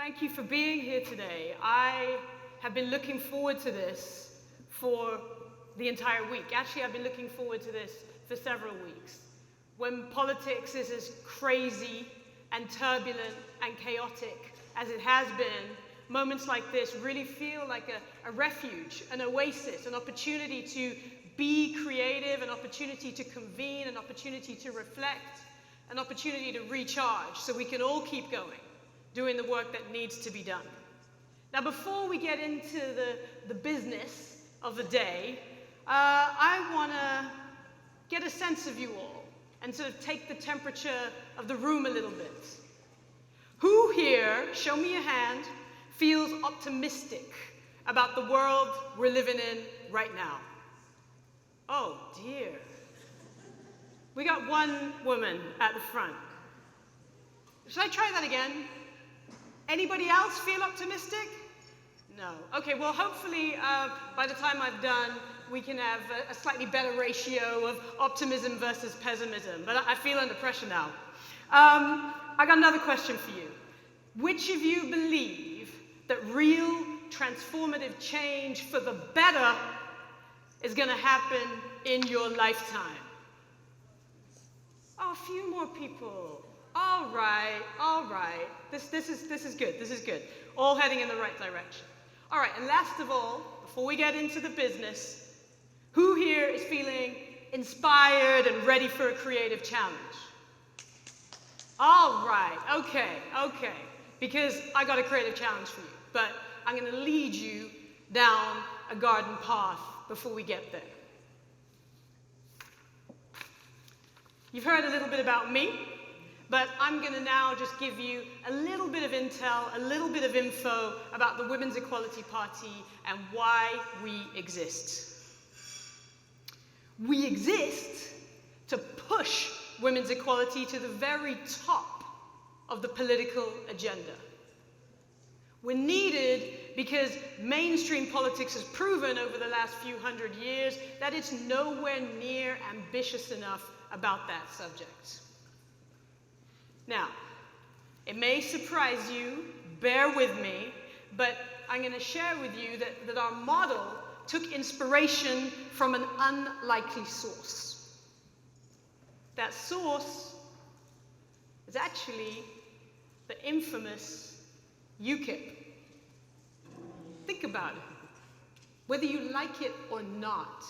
Thank you for being here today. I have been looking forward to this for the entire week. Actually, I've been looking forward to this for several weeks. When politics is as crazy and turbulent and chaotic as it has been, moments like this really feel like a refuge, an oasis, an opportunity to be creative, an opportunity to convene, an opportunity to reflect, an opportunity to recharge so we can all keep going, doing the work that needs to be done. Now, before we get into the business of the day, I want to get a sense of you all and sort of take the temperature of the room a little bit. Who here, show me a hand, feels optimistic about the world we're living in right now? Oh dear. We got one woman at the front. Should I try that again? Anybody else feel optimistic? No. Okay, well, hopefully by the time I've done, we can have a slightly better ratio of optimism versus pessimism. But I feel under pressure now. I got another question for you. Which of you believe that real transformative change for the better is going to happen in your lifetime? Oh, a few more people. All right, all right. This is good, this is good. All heading in the right direction. All right, and last of all, before we get into the business, who here is feeling inspired and ready for a creative challenge? All right, okay. Because I got a creative challenge for you, but I'm going to lead you down a garden path before we get there. You've heard a little bit about me, but I'm going to now just give you a little bit of intel, a little bit of info about the Women's Equality Party and why we exist. We exist to push women's equality to the very top of the political agenda. We're needed because mainstream politics has proven over the last few hundred years that it's nowhere near ambitious enough about that subject. Now, it may surprise you, bear with me, but I'm going to share with you that our model took inspiration from an unlikely source. That source is actually the infamous UKIP. Think about it. Whether you like it or not,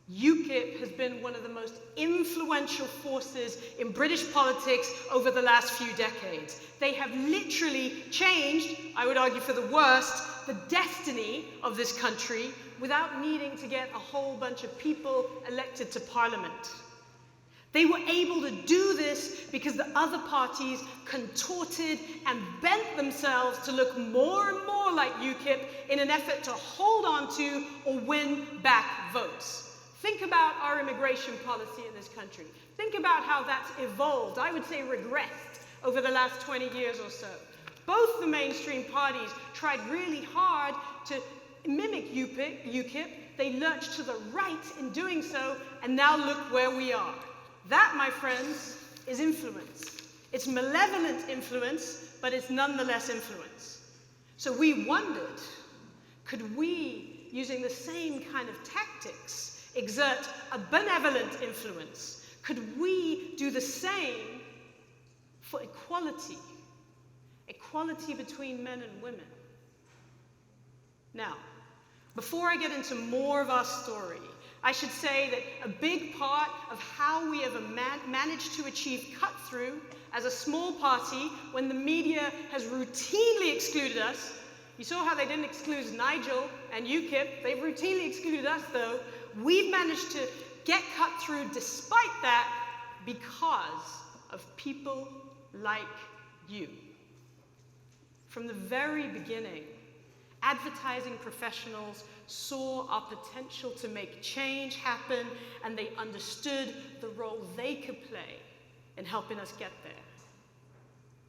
UKIP has been one of the most influential forces in British politics over the last few decades. They have literally changed, I would argue for the worst, the destiny of this country without needing to get a whole bunch of people elected to Parliament. They were able to do this because the other parties contorted and bent themselves to look more and more like UKIP in an effort to hold on to or win back votes. Think about our immigration policy in this country. Think about how that's evolved, I would say regressed, over the last 20 years or so. Both the mainstream parties tried really hard to mimic UKIP. They lurched to the right in doing so, and now look where we are. That, my friends, is influence. It's malevolent influence, but it's nonetheless influence. So we wondered, could we, using the same kind of tactics, exert a benevolent influence? Could we do the same for equality? Equality between men and women. Now, before I get into more of our story, I should say that a big part of how we have managed to achieve cut-through as a small party when the media has routinely excluded us. You saw how they didn't exclude Nigel and UKIP. They've routinely excluded us, though. We've managed to get cut through despite that because of people like you. From the very beginning, advertising professionals saw our potential to make change happen, and they understood the role they could play in helping us get there.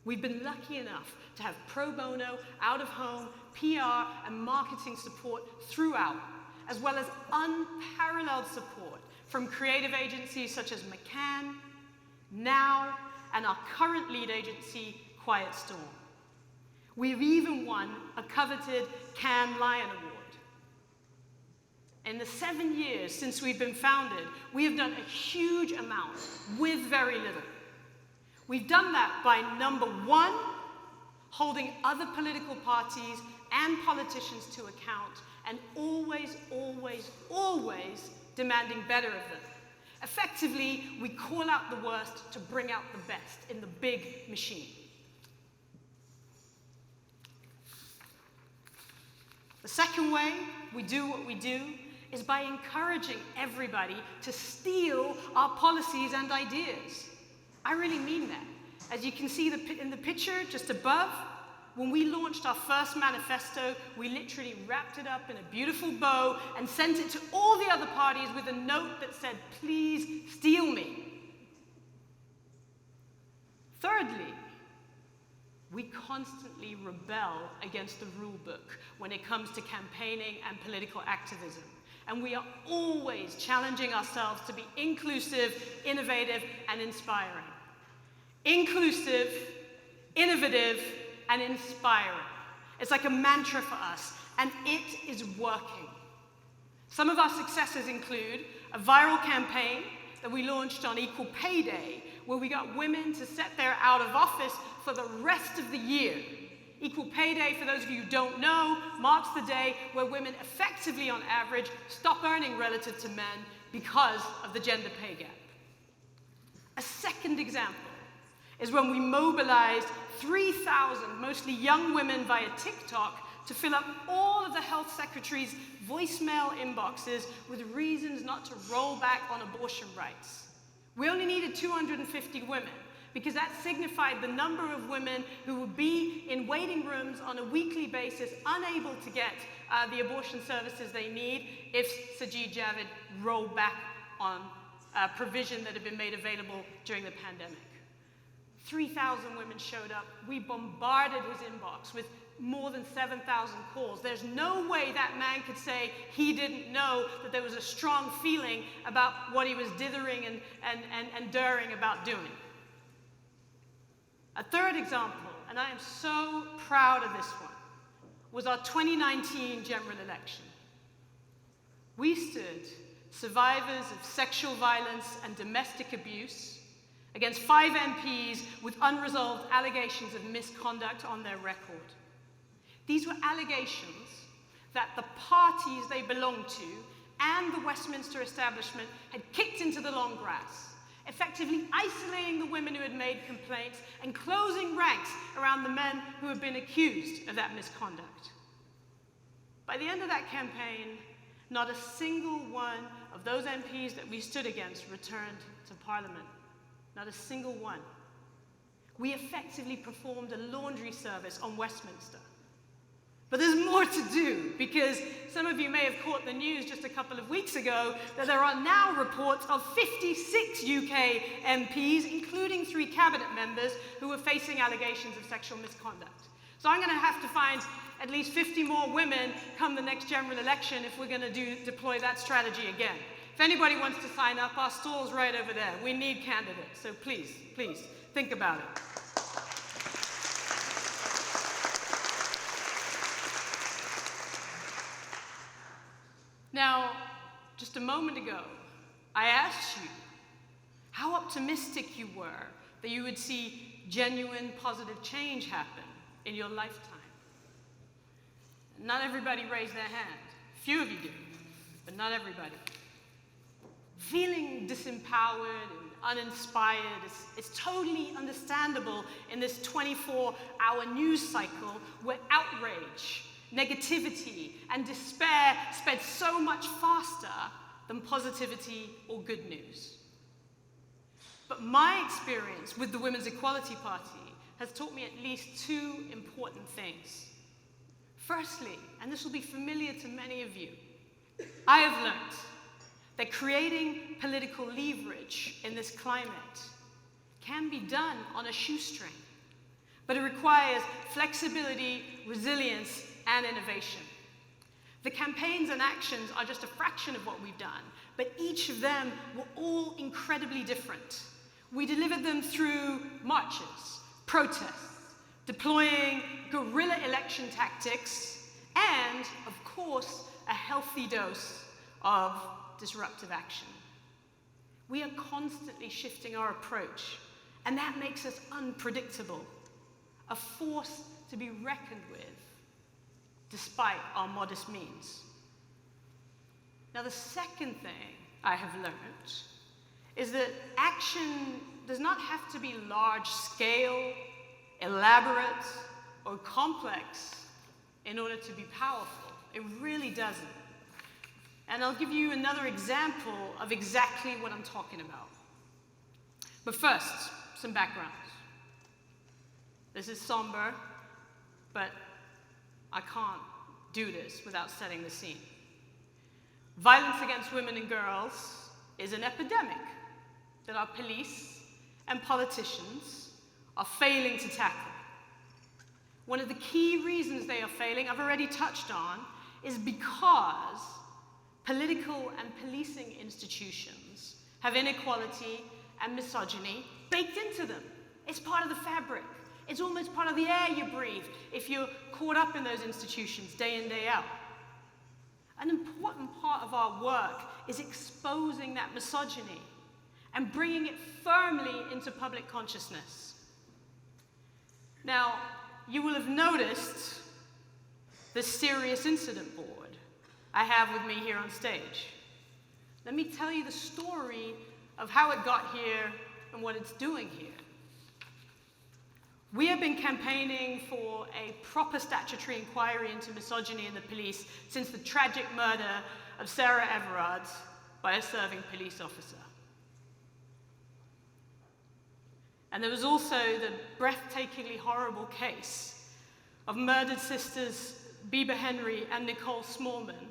We've been lucky enough to have pro bono, out-of-home, PR, and marketing support throughout, as well as unparalleled support from creative agencies such as McCann, Now, and our current lead agency, Quiet Storm. We've even won a coveted Cannes Lion Award. In the 7 years since we've been founded, we have done a huge amount with very little. We've done that by, number one, holding other political parties and politicians to account, and always, always, always demanding better of them. Effectively, we call out the worst to bring out the best in the big machine. The second way we do what we do is by encouraging everybody to steal our policies and ideas. I really mean that. As you can see in the picture just above, when we launched our first manifesto, we literally wrapped it up in a beautiful bow and sent it to all the other parties with a note that said, "Please steal me." Thirdly, we constantly rebel against the rule book when it comes to campaigning and political activism. And we are always challenging ourselves to be inclusive, innovative, and inspiring. Inclusive, innovative, and inspiring. It's like a mantra for us, and it is working. Some of our successes include a viral campaign that we launched on Equal Pay Day, where we got women to set their out of office for the rest of the year. Equal Pay Day, for those of you who don't know, marks the day where women effectively, on average, stop earning relative to men because of the gender pay gap. A second example is when we mobilized 3,000, mostly young women via TikTok, to fill up all of the health secretary's voicemail inboxes with reasons not to roll back on abortion rights. We only needed 250 women, because that signified the number of women who would be in waiting rooms on a weekly basis, unable to get the abortion services they need if Sajid Javid rolled back on a provision that had been made available during the pandemic. 3,000 women showed up. We bombarded his inbox with more than 7,000 calls. There's no way that man could say he didn't know that there was a strong feeling about what he was dithering and daring about doing. A third example, and I am so proud of this one, was our 2019 general election. We stood survivors of sexual violence and domestic abuse against 5 MPs with unresolved allegations of misconduct on their record. These were allegations that the parties they belonged to and the Westminster establishment had kicked into the long grass, effectively isolating the women who had made complaints and closing ranks around the men who had been accused of that misconduct. By the end of that campaign, not a single one of those MPs that we stood against returned to Parliament. Not a single one. We effectively performed a laundry service on Westminster. But there's more to do, because some of you may have caught the news just a couple of weeks ago that there are now reports of 56 UK MPs, including 3 cabinet members, who are facing allegations of sexual misconduct. So I'm going to have to find at least 50 more women come the next general election if we're going to deploy that strategy again. If anybody wants to sign up, our stall's right over there. We need candidates, so please, please, think about it. Now, just a moment ago, I asked you how optimistic you were that you would see genuine positive change happen in your lifetime. Not everybody raised their hand. Few of you did, but not everybody. Feeling disempowered and uninspired is totally understandable in this 24-hour news cycle where outrage, negativity, and despair spread so much faster than positivity or good news. But my experience with the Women's Equality Party has taught me at least 2 important things. Firstly, and this will be familiar to many of you, I have learned that creating political leverage in this climate can be done on a shoestring, but it requires flexibility, resilience, and innovation. The campaigns and actions are just a fraction of what we've done, but each of them were all incredibly different. We delivered them through marches, protests, deploying guerrilla election tactics, and, of course, a healthy dose of disruptive action. We are constantly shifting our approach, and that makes us unpredictable, a force to be reckoned with, despite our modest means. Now, the second thing I have learned is that action does not have to be large-scale, elaborate, or complex in order to be powerful. It really doesn't. And I'll give you another example of exactly what I'm talking about. But first, some background. This is somber, but I can't do this without setting the scene. Violence against women and girls is an epidemic that our police and politicians are failing to tackle. One of the key reasons they are failing, I've already touched on, is because political and policing institutions have inequality and misogyny baked into them. It's part of the fabric. It's almost part of the air you breathe if you're caught up in those institutions day in, day out. An important part of our work is exposing that misogyny and bringing it firmly into public consciousness. Now, you will have noticed the serious incident board I have with me here on stage. Let me tell you the story of how it got here and what it's doing here. We have been campaigning for a proper statutory inquiry into misogyny in the police since the tragic murder of Sarah Everard by a serving police officer. And there was also the breathtakingly horrible case of murdered sisters Bieber Henry and Nicole Smallman,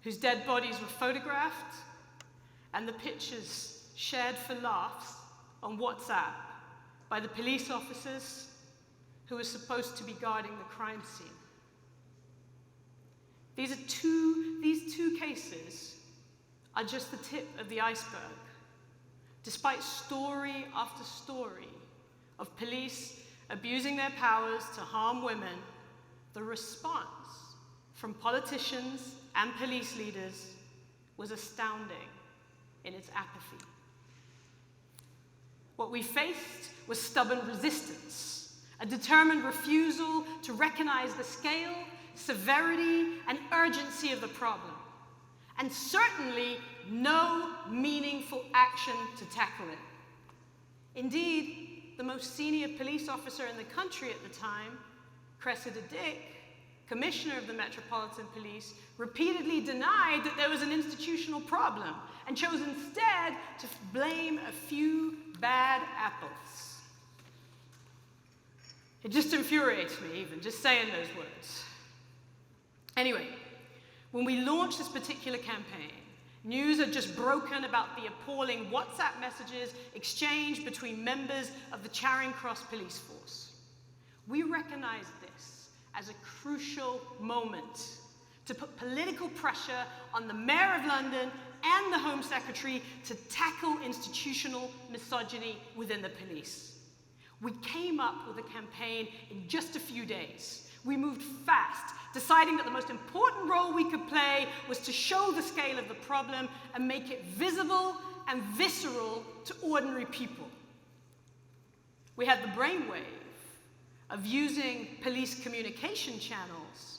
whose dead bodies were photographed and the pictures shared for laughs on WhatsApp by the police officers who were supposed to be guarding the crime scene. These two cases are just the tip of the iceberg. Despite story after story of police abusing their powers to harm women, the response from politicians and police leaders was astounding in its apathy. What we faced was stubborn resistance, a determined refusal to recognize the scale, severity, and urgency of the problem, and certainly no meaningful action to tackle it. Indeed, the most senior police officer in the country at the time, Cressida Dick, Commissioner of the Metropolitan Police, repeatedly denied that there was an institutional problem and chose instead to blame a few bad apples. It just infuriates me even, just saying those words. Anyway, when we launched this particular campaign, news had just broken about the appalling WhatsApp messages exchanged between members of the Charing Cross Police Force. We recognized this as a crucial moment to put political pressure on the Mayor of London and the Home Secretary to tackle institutional misogyny within the police. We came up with a campaign in just a few days. We moved fast, deciding that the most important role we could play was to show the scale of the problem and make it visible and visceral to ordinary people. We had the brainwave of using police communication channels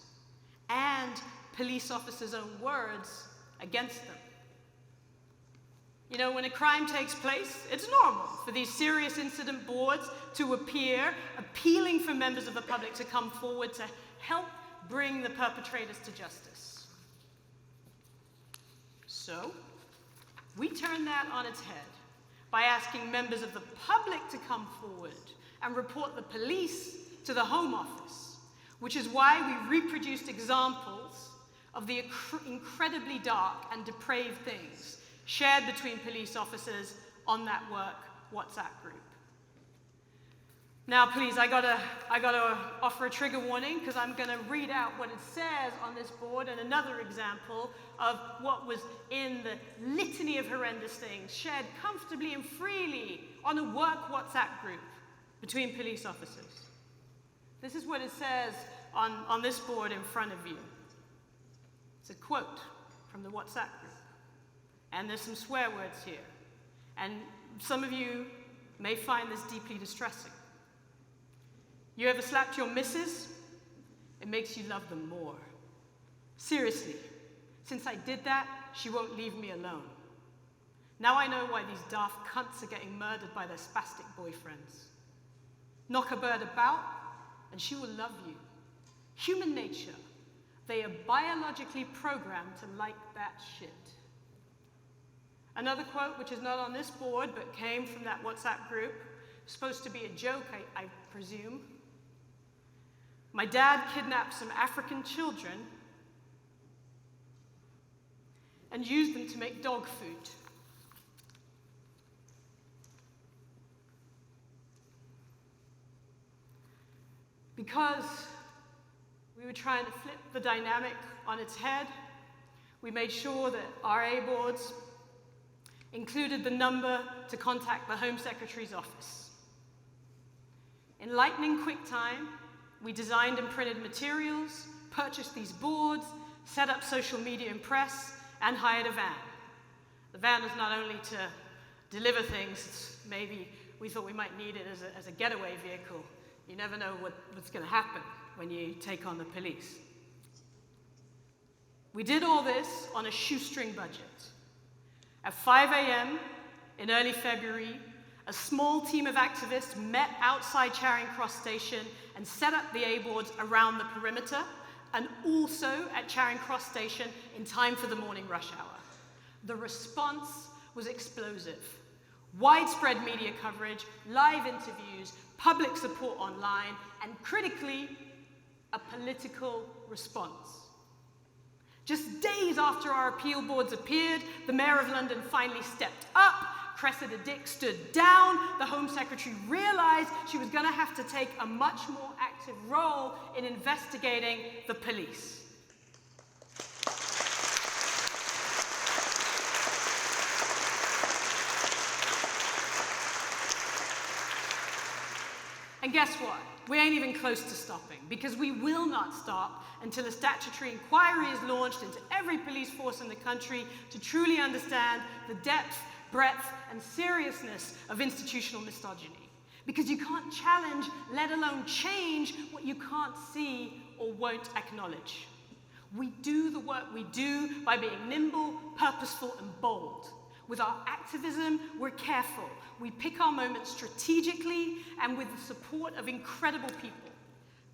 and police officers' own words against them. You know, when a crime takes place, it's normal for these serious incident boards to appear, appealing for members of the public to come forward to help bring the perpetrators to justice. So, we turned that on its head by asking members of the public to come forward and report the police to the Home Office, which is why we reproduced examples of the incredibly dark and depraved things shared between police officers on that WhatsApp group. Now, please, I gotta offer a trigger warning because I'm gonna read out what it says on this board and another example of what was in the litany of horrendous things shared comfortably and freely on a work WhatsApp group between police officers. This is what it says on this board in front of you. It's a quote from the WhatsApp group. And there's some swear words here. And some of you may find this deeply distressing. You ever slapped your missus? It makes you love them more. Seriously, since I did that, she won't leave me alone. Now I know why these daft cunts are getting murdered by their spastic boyfriends. Knock a bird about, and she will love you. Human nature. They are biologically programmed to like that shit. Another quote, which is not on this board, but came from that WhatsApp group, supposed to be a joke, I presume. My dad kidnapped some African children and used them to make dog food. Because we were trying to flip the dynamic on its head, we made sure that RA boards included the number to contact the Home Secretary's office. In lightning quick time, we designed and printed materials, purchased these boards, set up social media and press, and hired a van. The van was not only to deliver things, maybe we thought we might need it as a getaway vehicle. You never know what's going to happen when you take on the police. We did all this on a shoestring budget. At 5 a.m. in early February, a small team of activists met outside Charing Cross Station and set up the A-boards around the perimeter, and also at Charing Cross Station in time for the morning rush hour. The response was explosive. Widespread media coverage, live interviews, public support online, and critically, a political response. Just days after our appeal boards appeared, the Mayor of London finally stepped up, Cressida Dick stood down, the Home Secretary realized she was going to have to take a much more active role in investigating the police. And guess what? We ain't even close to stopping, because we will not stop until a statutory inquiry is launched into every police force in the country to truly understand the depth, breadth, and seriousness of institutional misogyny. Because you can't challenge, let alone change, what you can't see or won't acknowledge. We do the work we do by being nimble, purposeful, and bold. With our activism, we're careful. We pick our moments strategically and with the support of incredible people.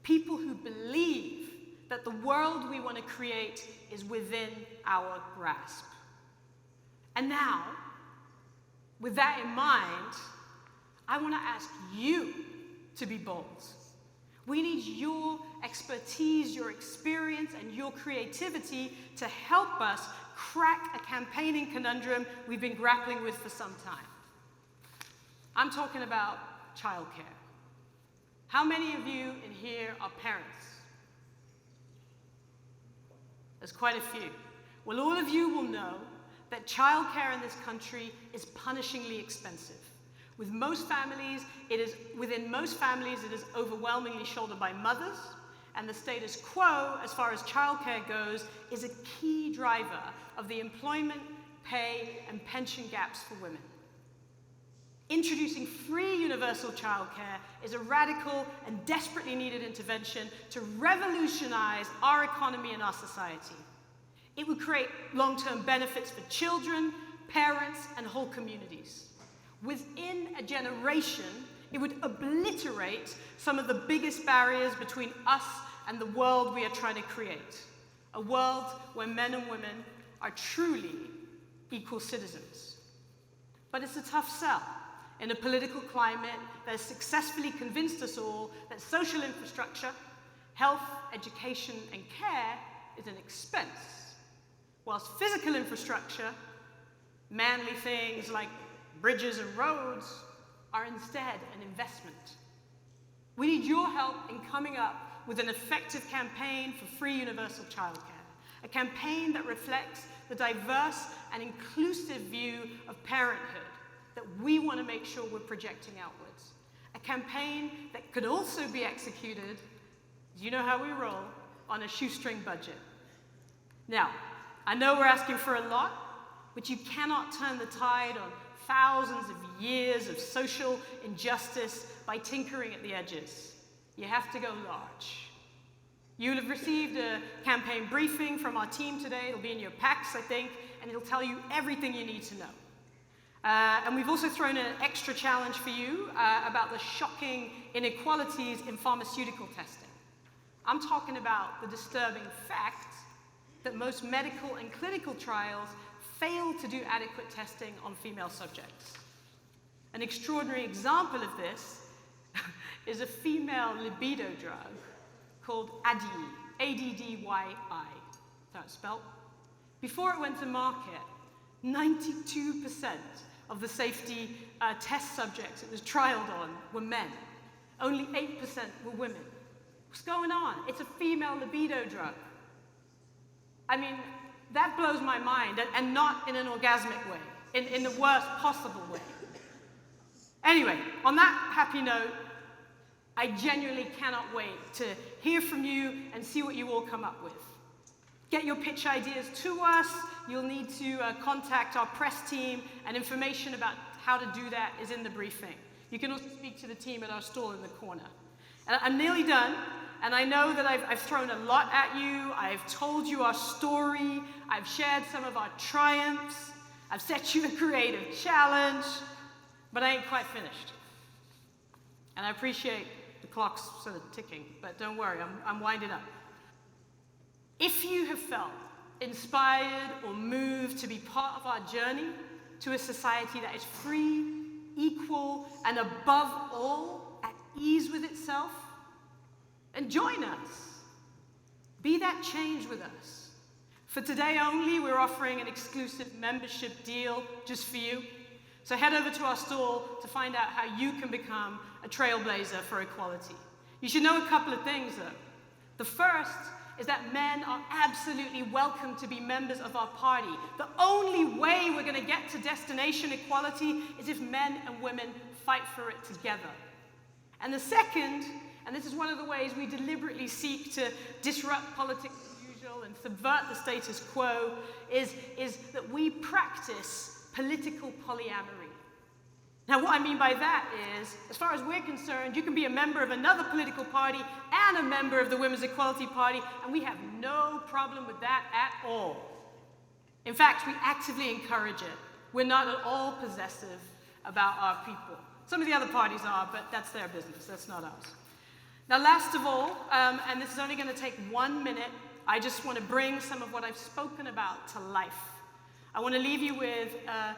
People who believe that the world we want to create is within our grasp. And now, with that in mind, I want to ask you to be bold. We need your expertise, your experience, and your creativity to help us crack a campaigning conundrum we've been grappling with for some time. I'm talking about childcare. How many of you in here are parents? There's quite a few. Well, all of you will know that childcare in this country is punishingly expensive. Within most families, it is overwhelmingly shouldered by mothers, and the status quo, as far as childcare goes, is a key driver of the employment, pay, and pension gaps for women. Introducing free universal childcare is a radical and desperately needed intervention to revolutionize our economy and our society. It would create long-term benefits for children, parents, and whole communities. Within a generation, it would obliterate some of the biggest barriers between us and the world we are trying to create. A world where men and women are truly equal citizens. But it's a tough sell in a political climate that has successfully convinced us all that social infrastructure, health, education, and care is an expense, whilst physical infrastructure, manly things like bridges and roads, are instead an investment. We need your help in coming up with an effective campaign for free universal childcare, a campaign that reflects the diverse and inclusive view of parenthood that we want to make sure we're projecting outwards, a campaign that could also be executed because you know how we roll, on a shoestring budget. Now, I know we're asking for a lot, but you cannot turn the tide on thousands of years of social injustice by tinkering at the edges. You have to go large. You'll have received a campaign briefing from our team today. It'll be in your packs, I think, and it'll tell you everything you need to know. And we've also thrown an extra challenge for you about the shocking inequalities in pharmaceutical testing. I'm talking about the disturbing fact that most medical and clinical trials fail to do adequate testing on female subjects. An extraordinary example of this is a female libido drug called ADDY, A-D-D-Y-I. That's spelled. Before it went to market, 92% of the safety test subjects it was trialed on were men. Only 8% were women. What's going on? It's a female libido drug. I mean, that blows my mind, and not in an orgasmic way, in the worst possible way. Anyway, on that happy note, I genuinely cannot wait to hear from you and see what you all come up with. Get your pitch ideas to us. You'll need to contact our press team, and information about how to do that is in the briefing. You can also speak to the team at our stall in the corner. And I'm nearly done, and I know that I've thrown a lot at you. I've told you our story. I've shared some of our triumphs. I've set you a creative challenge, but I ain't quite finished. And I appreciate the clock's sort of ticking, but don't worry, I'm winding up. If you have felt inspired or moved to be part of our journey to a society that is free, equal, and above all, at ease with itself, then join us. Be that change with us. For today only, we're offering an exclusive membership deal just for you. So head over to our stall to find out how you can become a trailblazer for equality. You should know a couple of things, though. The first is that men are absolutely welcome to be members of our party. The only way we're going to get to destination equality is if men and women fight for it together. And the second, and this is one of the ways we deliberately seek to disrupt politics as usual and subvert the status quo, is that we practice political polyamory. Now, what I mean by that is, as far as we're concerned, you can be a member of another political party and a member of the Women's Equality Party, and we have no problem with that at all. In fact, we actively encourage it. We're not at all possessive about our people. Some of the other parties are, but that's their business. That's not ours. Now, last of all, and this is only going to take 1 minute, I just want to bring some of what I've spoken about to life. I want to leave you with a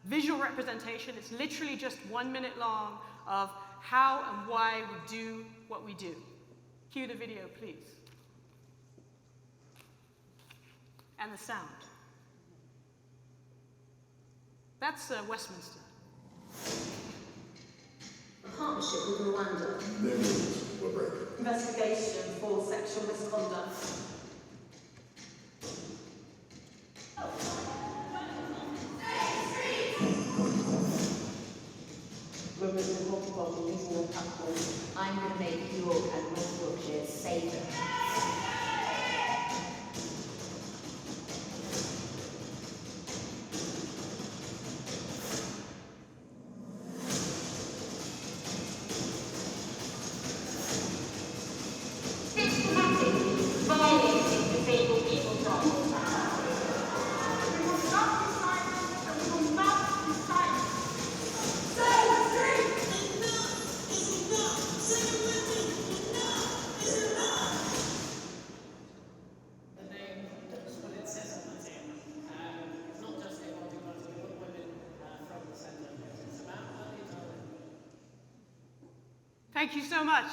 visual representation. It's literally just 1 minute long of how and why we do what we do. Cue the video, please. And the sound. That's Westminster. Partnership with Rwanda. Their rules were broken. Investigation for sexual misconduct. Women's multiple using the platform. I'm going to make York and West Yorkshire safer. Systematic violating disabled people's rights. We will not be silent, and we will not be silent. Thank you so much.